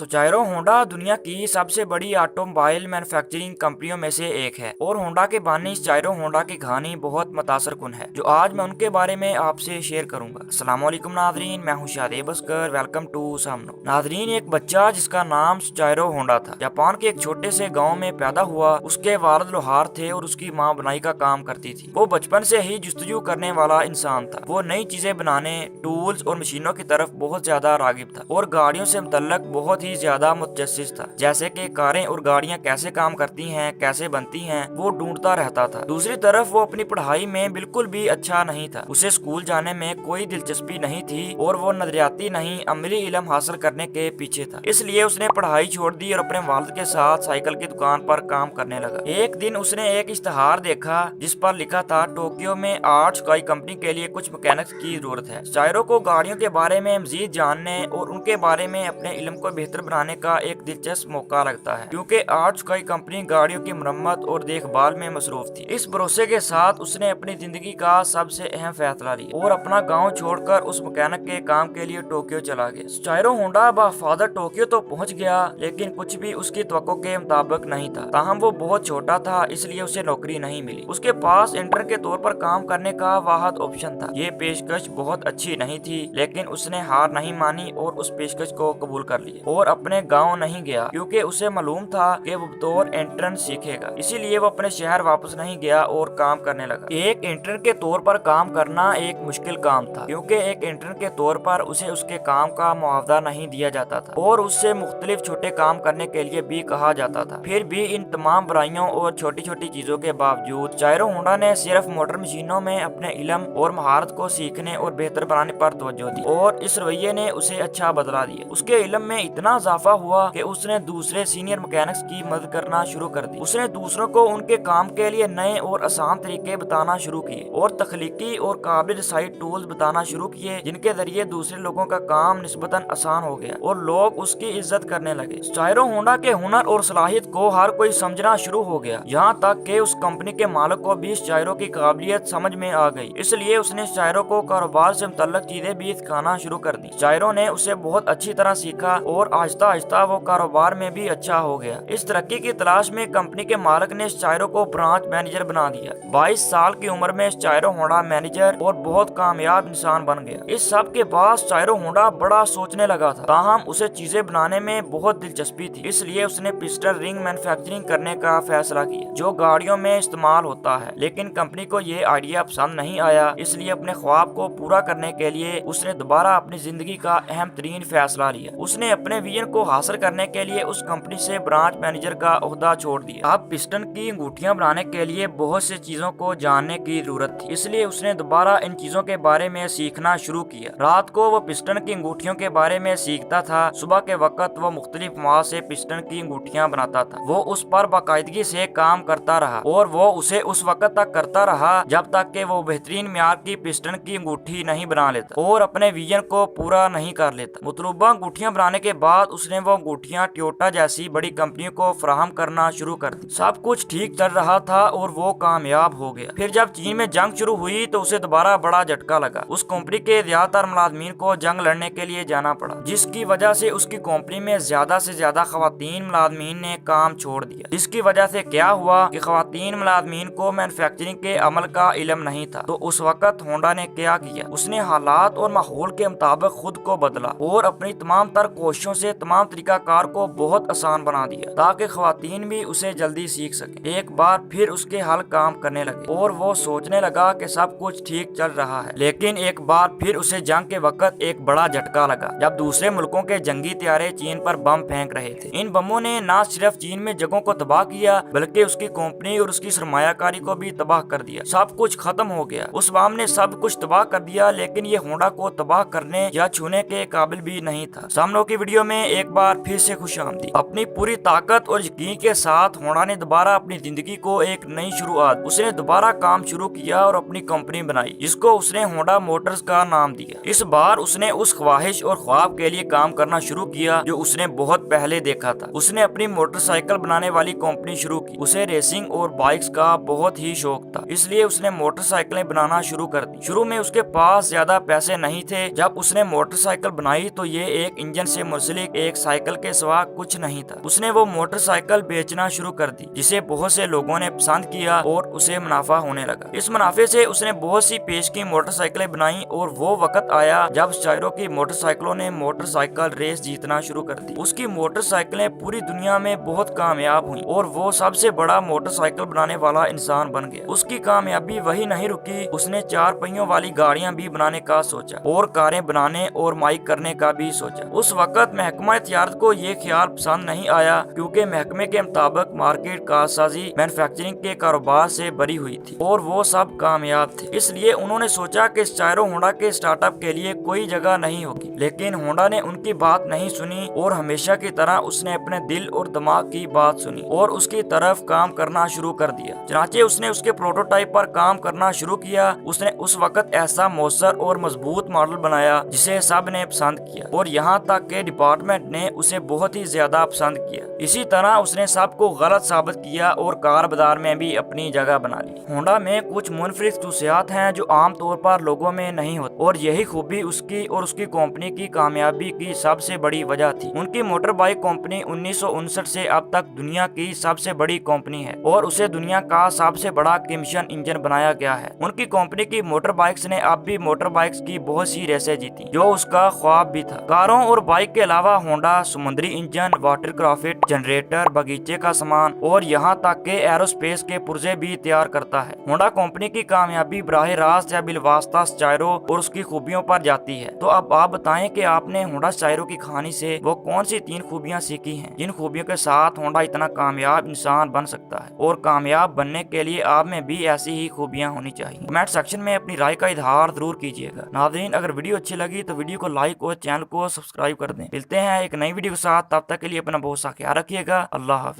सुचाइरो Honda दुनिया की सबसे बड़ी ऑटोमोबाइल मैन्युफैक्चरिंग कंपनियों में से एक है और होंडा के बानी सुचाइरो होंडा की कहानी बहुत मुतासर कुन है जो आज मैं उनके बारे में आपसे शेयर करूंगा। अस्सलाम वालेकुम नाजरीन, मैं हूं शादेब अस्कर। वेलकम टू सामनो। नाजरीन, एक बच्चा जिसका नाम सुचाइरो होंडा था जापान के एक छोटे से गाँव में पैदा हुआ। उसके वालिद लोहार थे और उसकी माँ बुनाई का काम करती थी। वो बचपन से ही जुस्तजू करने वाला इंसान था। वो नई चीजें बनाने, टूल्स और मशीनों की तरफ बहुत ज्यादा रागिब था और गाड़ियों से मुतल्लक बहुत ही ज्यादा मुतजस्सिस था। जैसे कि कारें और गाड़ियां कैसे काम करती हैं, कैसे बनती हैं, वो ढूंढता रहता था। दूसरी तरफ वो अपनी पढ़ाई में बिल्कुल भी अच्छा नहीं था। उसे स्कूल जाने में कोई दिलचस्पी नहीं थी और वो नजरियाती नहीं अमली इल्म हासिल करने के पीछे था। इसलिए उसने पढ़ाई छोड़ दी और अपने वालिद के साथ साइकिल की दुकान पर काम करने लगा। एक दिन उसने एक इश्तहार देखा जिस पर लिखा था टोक्यो में आर्ट स्काई कंपनी के लिए कुछ मैकेनिक्स की जरूरत है। सुचाइरो को गाड़ियों के बारे में मजीद जानने और उनके बारे में अपने इल्म को बेहतर बनाने का एक दिलचस्प मौका लगता है, क्योंकि आर्ट स्काई कंपनी गाड़ियों की मरम्मत और देखभाल में मसरूफ थी। इस भरोसे के साथ उसने अपनी जिंदगी का सबसे अहम फैसला लिया और अपना गांव छोड़कर उस मैकेनिक के काम के लिए टोक्यो चला गया। सुचाइरो होंडा बाफादर टोक्यो तो पहुंच गया, लेकिन कुछ भी उसकी तवक्को के मुताबिक नहीं था। ताहम वो बहुत छोटा था, इसलिए उसे नौकरी नहीं मिली। उसके पास इंटर्न के तौर पर काम करने का वाहिद ऑप्शन था। ये पेशकश बहुत अच्छी नहीं थी, लेकिन उसने हार नहीं मानी और उस पेशकश को कबूल कर लिया और अपने गांव नहीं गया, क्योंकि उसे मालूम था कि वो बतौर इंटर्न सीखेगा। इसीलिए वो अपने शहर वापस नहीं गया और काम करने लगा। एक इंटर्न के तौर पर काम करना एक मुश्किल काम था, क्योंकि एक इंटर्न के तौर पर उसे उसके काम का मुआवजा नहीं दिया जाता था और उससे मुख्तलिफ छोटे काम करने के लिए भी कहा जाता था। फिर भी इन तमाम बुराइयों और छोटी छोटी चीजों के बावजूद सुचाइरो होंडा ने सिर्फ मोटर मशीनों में अपने इल्म और महारत को सीखने और बेहतर बनाने पर तवज्जो दी और इस रवैये ने उसे अच्छा बदला दिया। उसके इल्म में इतना इजाफा हुआ कि उसने दूसरे सीनियर मैकेनिक्स की मदद करना शुरू कर दी। उसने दूसरों को उनके काम के लिए नए और आसान तरीके बताना शुरू किए और तख्लीकी और काबिल रसाई टूल्स बताना शुरू किए, जिनके जरिए दूसरे लोगों का काम निस्बतन आसान हो गया और लोग उसकी इज्जत करने लगे। सुचाइरो होंडा के हुनर और सलाहियत को हर कोई समझना शुरू हो गया, यहाँ तक कि उस कंपनी के मालिक को भी सुचाइरो की काबिलियत समझ में आ गई। इसलिए उसने सुचाइरो को कारोबार से मुतल्लक चीजें भी सिखाना शुरू कर दी। सुचाइरो ने उसे बहुत अच्छी तरह सीखा और आहिस्ता आहिस्ता वो कारोबार में भी अच्छा हो गया। इस तरक्की की तलाश में कंपनी के मालिक ने सुचाइरो को ब्रांच मैनेजर बना दिया। 22 साल की उम्र में सुचाइरो होंडा मैनेजर और बहुत कामयाब इंसान बन गया। इस सब के बाद सुचाइरो होंडा बड़ा सोचने लगा था, ताहम उसे चीजें बनाने में बहुत दिलचस्पी थी। इसलिए उसने पिस्टन रिंग मैन्युफैक्चरिंग करने का फैसला किया, जो गाड़ियों में इस्तेमाल होता है। लेकिन कंपनी को ये आइडिया पसंद नहीं आया, इसलिए अपने ख्वाब को पूरा करने के लिए उसने दोबारा अपनी जिंदगी का अहम तरीन फैसला लिया। उसने अपने विजन को हासिल करने के लिए उस कंपनी से ब्रांच मैनेजर का ओहदा छोड़ दिया। अब पिस्टन की अंगूठियां बनाने के लिए बहुत सी चीजों को जानने की जरूरत थी, इसलिए उसने दोबारा इन चीजों के बारे में सीखना शुरू किया। रात को वो पिस्टन की अंगूठियों के बारे में सीखता था, सुबह के वक्त वो मुख्तलिफ मवाद से पिस्टन की अंगूठियां बनाता था। वो उस पर बाकायदगी से काम करता रहा और वो उसे उस वक्त तक करता रहा जब तक कि वो बेहतरीन म्यार की पिस्टन की अंगूठी नहीं बना लेता और अपने विजन को पूरा नहीं कर लेता। मतलूबा अंगूठियां बनाने के बाद उसने वो अंगूठियां टोयोटा जैसी बड़ी कंपनियों को फराहम करना शुरू कर दी। सब कुछ ठीक चल रहा था और वो कामयाब हो गया। फिर जब चीन में जंग शुरू हुई तो उसे दोबारा बड़ा झटका लगा। उस कंपनी के ज्यादातर मुलाजमीन को जंग लड़ने के लिए जाना पड़ा, जिसकी वजह से उसकी कंपनी में ज्यादा से ज्यादा खवातीन मुलाजमीन ने काम छोड़ दिया। जिसकी वजह से क्या हुआ कि खवातीन मुलाजमीन को मैन्युफैक्चरिंग के अमल का इल्म नहीं था। तो उस वक्त होंडा ने क्या किया, उसने हालात और माहौल के मुताबिक खुद को बदला और अपनी तमाम तर कोशिशों से तमाम तरीकाकार को बहुत आसान बना दिया, ताकि खवातीन भी उसे जल्दी सीख सके। एक बार फिर उसके हल काम करने लगे और वो सोचने लगा कि सब कुछ ठीक चल रहा है। लेकिन एक बार फिर उसे जंग के वक्त एक बड़ा झटका लगा, जब दूसरे मुल्कों के जंगी त्यारे चीन पर बम फेंक रहे थे। इन बमों ने न सिर्फ चीन में जगहों को तबाह किया, बल्कि उसकी कंपनी और उसकी सरमायाकारी को भी तबाह कर दिया। सब कुछ खत्म हो गया। उस बम ने सब कुछ तबाह कर दिया, लेकिन ये होंडा को तबाह करने या छूने के काबिल भी नहीं था। सामनो की वीडियो में एक बार फिर से खुशामदीद। अपनी पूरी ताकत और यकीन के साथ होंडा ने दोबारा अपनी जिंदगी को एक नई शुरुआत, उसने दोबारा काम शुरू किया और अपनी कंपनी बनाई, जिसको उसने होंडा मोटर्स का नाम दिया। इस बार उसने उस ख्वाहिश और ख्वाब के लिए काम करना शुरू किया जो उसने बहुत पहले देखा था। उसने अपनी मोटरसाइकिल बनाने वाली कंपनी शुरू की। उसे रेसिंग और बाइक्स का बहुत ही शौक था, इसलिए उसने मोटरसाइकिलें बनाना शुरू कर दी। शुरू में उसके पास ज्यादा पैसे नहीं थे। जब उसने मोटरसाइकिल बनाई तो ये एक इंजन से मुंसलिक एक साइकिल के सिवा कुछ नहीं था। उसने वो मोटरसाइकिल बेचना शुरू कर दी, जिसे बहुत से लोगों ने पसंद किया और उसे मुनाफा होने लगा। इस मुनाफे से उसने बहुत सी पेश की मोटरसाइकिलें बनाई और वो वक्त आया जब चायरो की मोटरसाइकिलों ने मोटरसाइकिल रेस जीतना शुरू कर दी। उसकी मोटरसाइकिलें पूरी दुनिया में बहुत कामयाब हुई और वो सबसे बड़ा मोटरसाइकिल बनाने वाला इंसान बन गया। उसकी कामयाबी वही नहीं रुकी, उसने 4 पहियों वाली गाड़ियां भी बनाने का सोचा और कारें बनाने और माइक करने का भी सोचा। उस वक्त महकमा तिजारत को ये ख्याल पसंद नहीं आया, क्योंकि महकमे के मुताबिक मार्केट कारसाजी मैन्युफैक्चरिंग के कारोबार से भरी हुई थी और वो सब कामयाब थे। इसलिए उन्होंने सोचा कि चायरो होंडा के स्टार्टअप के लिए कोई जगह नहीं होगी। लेकिन होंडा ने उनकी बात नहीं सुनी और हमेशा की तरह उसने अपने दिल और दिमाग की बात सुनी और उसकी तरफ काम करना शुरू कर दिया। चनाचे उसने उसके प्रोटोटाइप पर काम करना शुरू किया। उसने उस वक्त ऐसा मौसर और मजबूत मॉडल बनाया जिसे सब ने पसंद किया और यहाँ तक के डिपार्टमेंट ने उसे बहुत ही ज्यादा पसंद किया। इसी तरह उसने सबको गलत साबित किया और कार बाजार में भी अपनी जगह बना ली। होंडा में कुछ मुनफरिद खसूसियात हैं जो आम तौर पर लोगों में नहीं होती और यही खूबी उसकी और उसकी कंपनी की कामयाबी की सबसे बड़ी वजह थी। उनकी मोटर बाइक कंपनी 1959 से अब तक दुनिया की सबसे बड़ी कंपनी है और उसे दुनिया का सबसे बड़ा कमीशन इंजन बनाया गया है। उनकी कंपनी की मोटर बाइक्स ने अब भी मोटर बाइक्स की बहुत सी रेसें जीती, जो उसका ख्वाब भी था। कारों और बाइक के अलावा होंडा समुद्री इंजन, वाटरक्राफ्ट, जनरेटर, बगीचे का सामान और यहाँ तक के एरोस्पेस के पुर्जे भी तैयार करता है। होंडा कंपनी की कामयाबी बराह रास्त या बिलवास्ता चायरो और उसकी खूबियों पर जाती है। तो अब आप बताएं कि आपने होंडा चायरो की कहानी से वो कौन सी 3 खूबियां सीखी हैं, जिन खूबियों के साथ होंडा इतना कामयाब इंसान बन सकता है। और कामयाब बनने के लिए आप में भी ऐसी ही खूबियां होनी चाहिए। कमेंट सेक्शन में अपनी राय का इजहार जरूर कीजिएगा। नाज़रीन, अगर वीडियो अच्छी लगी तो वीडियो को लाइक और चैनल को सब्सक्राइब कर दें। मिलते हैं एक नई वीडियो के साथ, तब तक के लिए अपना बहुत सा ख्याल रखिएगा। अल्लाह हाफिज।